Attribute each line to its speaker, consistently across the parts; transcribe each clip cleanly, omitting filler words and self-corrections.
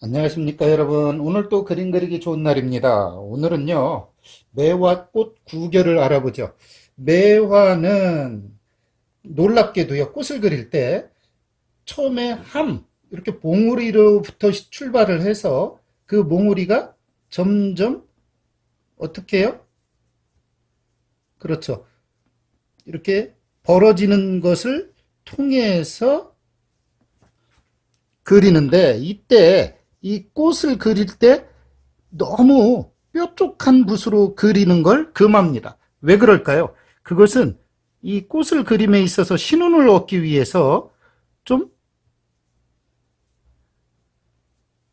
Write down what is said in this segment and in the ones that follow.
Speaker 1: 안녕하십니까 여러분. 오늘 또 그림 그리기 좋은 날입니다. 오늘은요 매화 꽃 구결을 알아보죠. 매화는 놀랍게도요 꽃을 그릴 때 처음에 이렇게 몽우리로부터 출발을 해서 그 몽우리가 점점 어떻게 해요? 그렇죠. 이렇게 벌어지는 것을 통해서 그리는데, 이때 이 꽃을 그릴 때 너무 뾰족한 붓으로 그리는 걸 금합니다. 왜 그럴까요? 그것은 이 꽃을 그림에 있어서 신운을 얻기 위해서 좀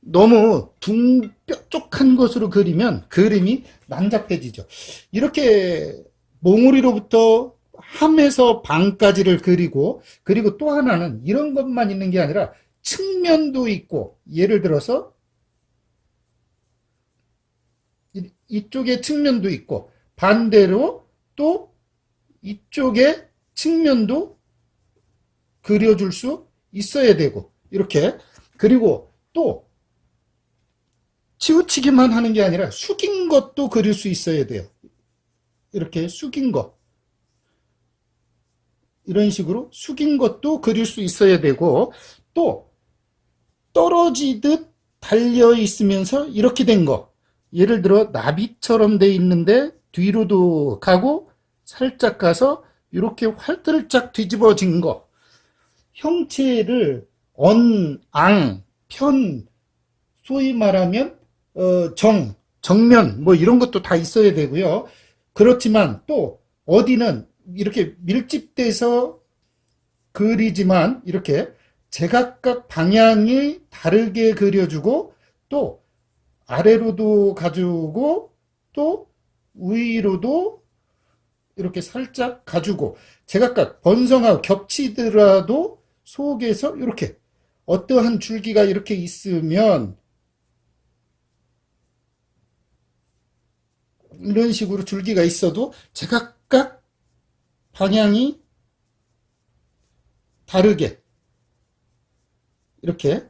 Speaker 1: 너무 뾰족한 것으로 그리면 그림이 난잡해지죠. 이렇게 몽우리로부터 함에서 방까지를 그리고 또 하나는 이런 것만 있는 게 아니라 측면도 있고, 예를 들어서 이쪽에 측면도 있고, 반대로 또 이쪽에 측면도 그려줄 수 있어야 되고, 이렇게. 그리고 또 치우치기만 하는 게 아니라 숙인 것도 그릴 수 있어야 돼요. 이렇게 숙인 것. 이런 식으로 숙인 것도 그릴 수 있어야 되고, 또 떨어지듯 달려 있으면서 이렇게 된 거. 예를 들어 나비처럼 돼 있는데 뒤로도 가고 살짝 가서 이렇게 활들짝 뒤집어진 거. 형체를 ang, 편, 소위 말하면 정면 뭐 이런 것도 다 있어야 되고요. 그렇지만 또 어디는 이렇게 밀집돼서 그리지만 이렇게 제각각 방향이 다르게 그려주고, 또 아래로도 가주고 또 위로도 이렇게 살짝 가주고, 제각각 번성하고 겹치더라도 속에서 이렇게 어떠한 줄기가 이렇게 있으면 이런 식으로 줄기가 있어도 제각각 방향이 다르게 이렇게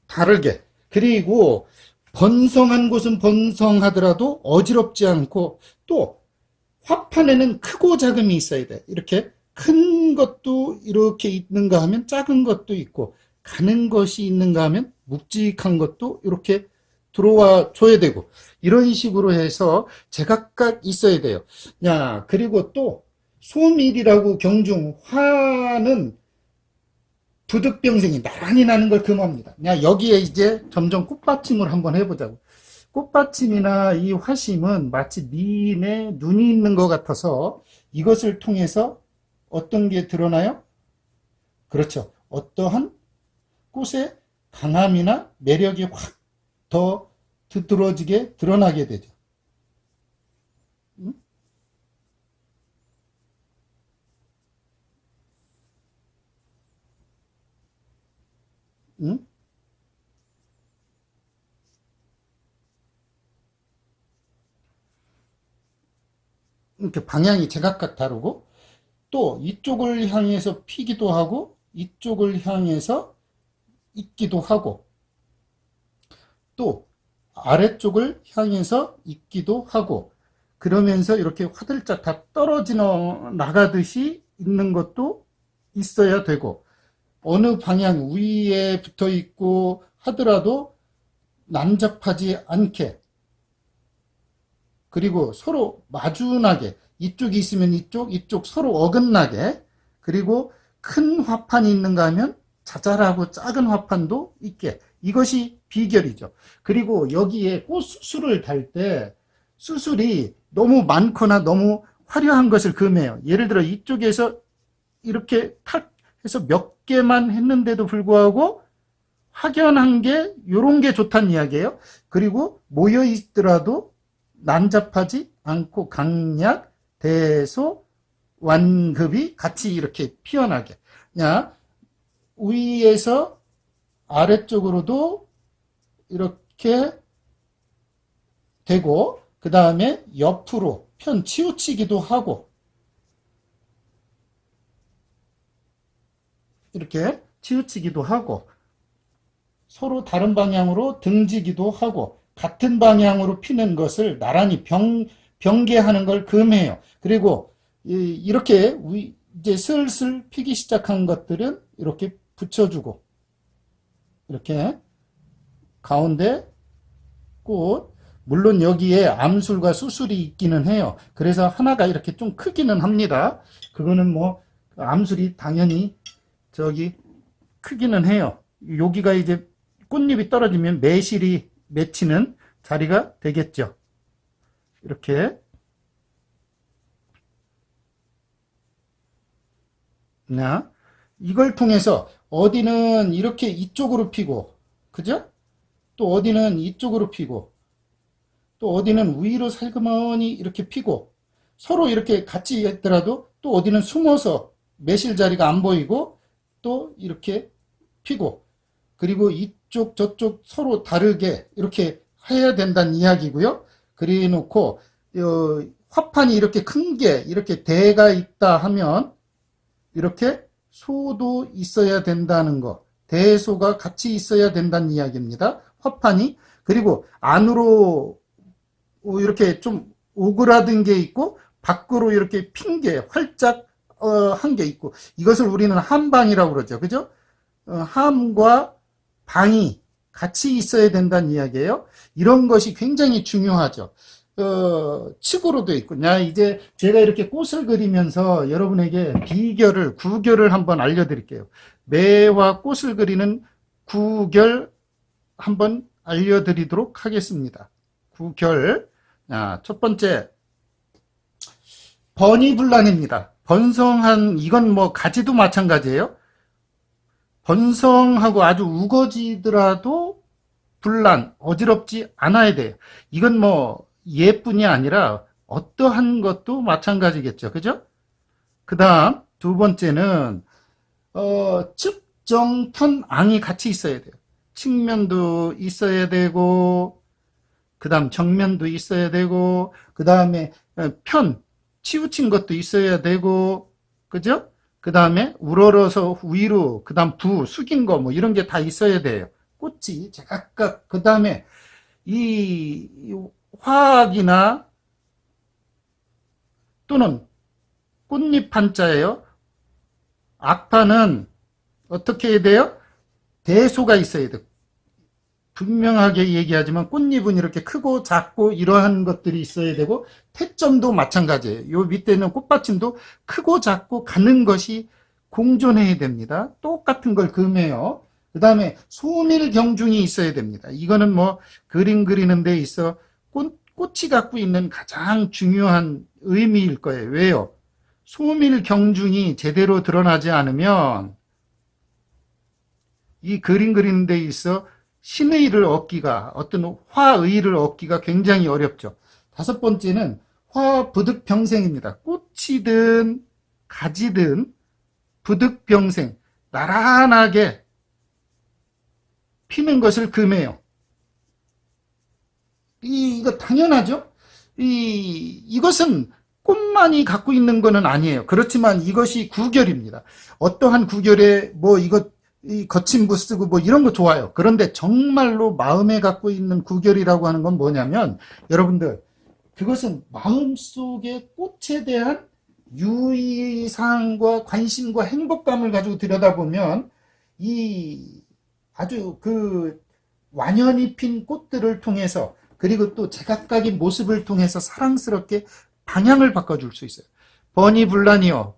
Speaker 1: 다르게, 그리고 번성한 곳은 번성하더라도 어지럽지 않고, 또 화판에는 크고 작음이 있어야 돼. 이렇게 큰 것도 이렇게 있는가 하면 작은 것도 있고, 가는 것이 있는가 하면 묵직한 것도 이렇게 들어와 줘야 되고, 이런 식으로 해서 제각각 있어야 돼요. 야, 그리고 또 소밀이라고 경중, 화는 부득병생이 나란히 나는 걸 금합니다. 여기에 이제 점점 꽃받침을 한번 해보자고. 꽃받침이나 이 화심은 마치 미인의 눈이 있는 것 같아서 이것을 통해서 어떤 게 드러나요? 그렇죠. 어떠한 꽃의 강함이나 매력이 확 더 두드러지게 드러나게 되죠. 응? 응? 이렇게 방향이 제각각 다르고, 또 이쪽을 향해서 피기도 하고 이쪽을 향해서 있기도 하고, 또 아래쪽을 향해서 있기도 하고, 그러면서 이렇게 화들짝 다 떨어져 나가듯이 있는 것도 있어야 되고, 어느 방향 위에 붙어 있고 하더라도 난잡하지 않게, 그리고 서로 마주나게, 이쪽이 있으면 이쪽 서로 어긋나게, 그리고 큰 화판이 있는가 하면 자잘하고 작은 화판도 있게, 이것이 비결이죠. 그리고 여기에 꽃 수술을 달 때 수술이 너무 많거나 너무 화려한 것을 금해요. 예를 들어 이쪽에서 이렇게 탁 해서 몇 개만 했는데도 불구하고 확연한 게 요런 게 좋다는 이야기예요. 그리고 모여 있더라도 난잡하지 않고 강약, 대소, 완급이 같이 이렇게 피어나게. 야, 위에서 아래쪽으로도 이렇게 되고, 그 다음에 옆으로 편 치우치기도 하고, 이렇게 치우치기도 하고, 서로 다른 방향으로 등지기도 하고 같은 방향으로 피는 것을 나란히 병개하는 걸 금해요. 그리고 이렇게 이제 슬슬 피기 시작한 것들은 이렇게 붙여주고 이렇게 가운데 꽃, 물론 여기에 암술과 수술이 있기는 해요. 그래서 하나가 이렇게 좀 크기는 합니다. 그거는 뭐 암술이 당연히 저기 크기는 해요. 여기가 이제 꽃잎이 떨어지면 매실이 맺히는 자리가 되겠죠. 이렇게. 나 이걸 통해서 어디는 이렇게 이쪽으로 피고, 그죠? 또 어디는 이쪽으로 피고, 또 어디는 위로 살그머니 이렇게 피고, 서로 이렇게 같이 있더라도 또 어디는 숨어서 매실 자리가 안 보이고, 또 이렇게 피고, 그리고 이쪽 저쪽 서로 다르게 이렇게 해야 된다는 이야기고요. 그래 놓고 화판이 이렇게 큰 게 이렇게 대가 있다 하면 이렇게 소도 있어야 된다는 거, 대소가 같이 있어야 된다는 이야기입니다. 화판이. 그리고 안으로 이렇게 좀 오그라든 게 있고 밖으로 이렇게 핀 게 활짝 한 게 있고, 이것을 우리는 함방이라고 그러죠. 그죠? 함과 방이 같이 있어야 된다는 이야기예요. 이런 것이 굉장히 중요하죠. 칙으로도 있고. 이제 제가 이렇게 꽃을 그리면서 여러분에게 구결을 한번 알려드릴게요. 매와 꽃을 그리는 구결 한번 알려드리도록 하겠습니다. 구결. 첫 번째, 번이불란입니다. 번성한, 이건 뭐 가지도 마찬가지예요. 번성하고 아주 우거지더라도 불란, 어지럽지 않아야 돼요. 이건 뭐 예뿐이 아니라 어떠한 것도 마찬가지겠죠. 그죠? 그 다음 두 번째는 측정편 앙이 같이 있어야 돼요. 측면도 있어야 되고, 그 다음 정면도 있어야 되고, 그 다음에 치우친 것도 있어야 되고, 그죠? 그 다음에 우러러서 위로, 그 다음 숙인 거 뭐 이런 게 다 있어야 돼요. 꽃이 제각각. 그 다음에 이 화학이나 또는 꽃잎 한자예요. 악파는 어떻게 해야 돼요? 대소가 있어야 돼요. 분명하게 얘기하지만 꽃잎은 이렇게 크고 작고 이러한 것들이 있어야 되고, 태점도 마찬가지예요. 요 밑에는 꽃받침도 크고 작고 가는 것이 공존해야 됩니다. 똑같은 걸 금해요. 그 다음에 소밀경중이 있어야 됩니다. 이거는 뭐 그림 그리는 데 있어 꽃이 갖고 있는 가장 중요한 의미일 거예요. 왜요? 소밀경중이 제대로 드러나지 않으면 이 그림 그리는 데 있어 신의를 얻기가, 어떤 화의를 얻기가 굉장히 어렵죠. 다섯 번째는 화부득병생입니다. 꽃이든 가지든 부득병생, 나란하게 피는 것을 금해요. 이거 당연하죠? 이것은 꽃만이 갖고 있는 것은 아니에요. 그렇지만 이것이 구결입니다. 어떠한 구결에 이 거친 붓 쓰고 뭐 이런 거 좋아요. 그런데 정말로 마음에 갖고 있는 구결이라고 하는 건 뭐냐면, 여러분들, 그것은 마음속의 꽃에 대한 유의사항과 관심과 행복감을 가지고 들여다보면 아주 완연히 핀 꽃들을 통해서, 그리고 또 제각각의 모습을 통해서 사랑스럽게 방향을 바꿔줄 수 있어요. 번이불란이요.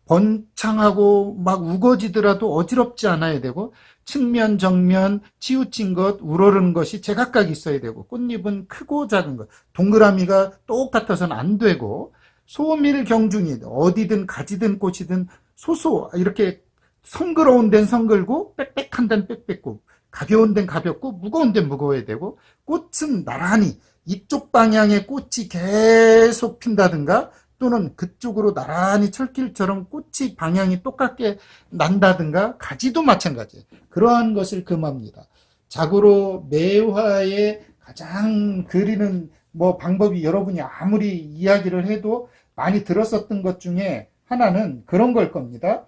Speaker 1: 번창하고 막 우거지더라도 어지럽지 않아야 되고, 측면, 정면, 치우친 것, 우러르는 것이 제각각 있어야 되고, 꽃잎은 크고 작은 것, 동그라미가 똑같아서는 안 되고, 소밀경중이 어디든 가지든 꽃이든 이렇게 성그러운 데는 성글고, 빽빽한 데는 빽빽고, 가벼운 데는 가볍고, 무거운 데는 무거워야 되고, 꽃은 나란히 이쪽 방향의 꽃이 계속 핀다든가, 또는 그쪽으로 나란히 철길처럼 꽃이 방향이 똑같게 난다든가, 가지도 마찬가지예요. 그러한 것을 금합니다. 자고로 매화의 가장 그리는 방법이, 여러분이 아무리 이야기를 해도 많이 들었었던 것 중에 하나는 그런 걸 겁니다.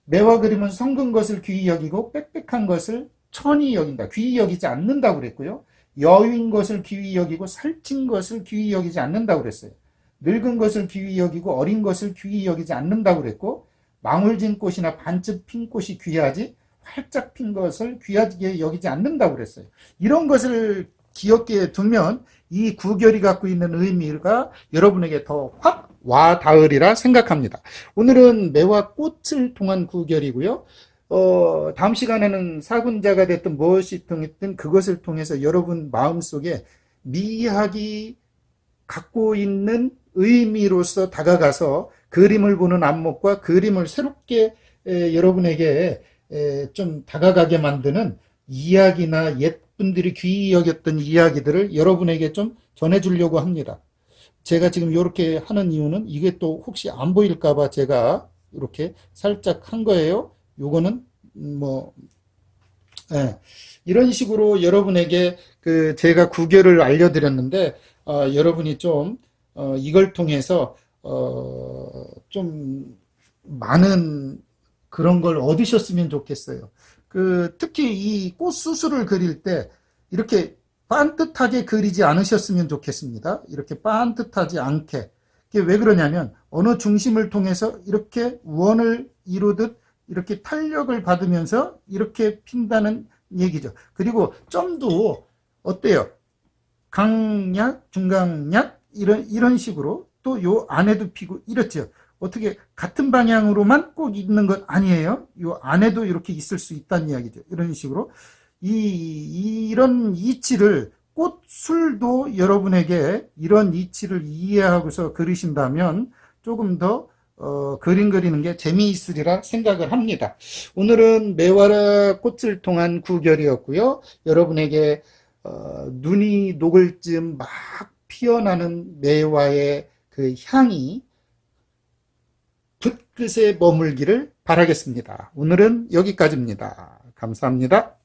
Speaker 1: 매화 그림은 성근 것을 귀히 여기고 빽빽한 것을 천히 여긴다. 귀히 여기지 않는다고 그랬고요. 여유인 것을 귀히 여기고 살찐 것을 귀히 여기지 않는다고 그랬어요. 늙은 것을 귀히 여기고 어린 것을 귀히 여기지 않는다고 그랬고, 망울진 꽃이나 반쯤 핀 꽃이 귀하지 활짝 핀 것을 귀하게 여기지 않는다고 그랬어요. 이런 것을 기억해 두면 이 구결이 갖고 있는 의미가 여러분에게 더 확 와닿으리라 생각합니다. 오늘은 매와 꽃을 통한 구결이고요. 다음 시간에는 사군자가 됐든 무엇이 통했든 그것을 통해서 여러분 마음속에 미학이 갖고 있는 의미로서 다가가서 그림을 보는 안목과 그림을 새롭게 여러분에게 좀 다가가게 만드는 이야기나 옛분들이 귀히 여겼던 이야기들을 여러분에게 좀 전해주려고 합니다. 제가 지금 이렇게 하는 이유는 이게 또 혹시 안 보일까봐 제가 이렇게 살짝 한 거예요. 요거는 이런 식으로 여러분에게 제가 구결을 알려드렸는데 여러분이 좀 이걸 통해서 좀 많은 그런 걸 얻으셨으면 좋겠어요. 특히 이 꽃수술을 그릴 때 이렇게 반듯하게 그리지 않으셨으면 좋겠습니다. 이렇게 반듯하지 않게. 이게 왜 그러냐면 어느 중심을 통해서 이렇게 원을 이루듯 이렇게 탄력을 받으면서 이렇게 핀다는 얘기죠. 그리고 점도 어때요? 강약, 중강약 이런 식으로 또 요 안에도 피고 이렇죠. 어떻게 같은 방향으로만 꼭 있는 건 아니에요. 요 안에도 이렇게 있을 수 있다는 이야기죠. 이런 식으로 이런 이치를 꽃술도 여러분에게 이런 이치를 이해하고서 그리신다면 조금 더 그림 그리는 게 재미있으리라 생각을 합니다. 오늘은 매화라 꽃을 통한 구결이었고요. 여러분에게 눈이 녹을 즈음 막 피어나는 매화의 그 향이 붓끝에 머물기를 바라겠습니다. 오늘은 여기까지입니다. 감사합니다.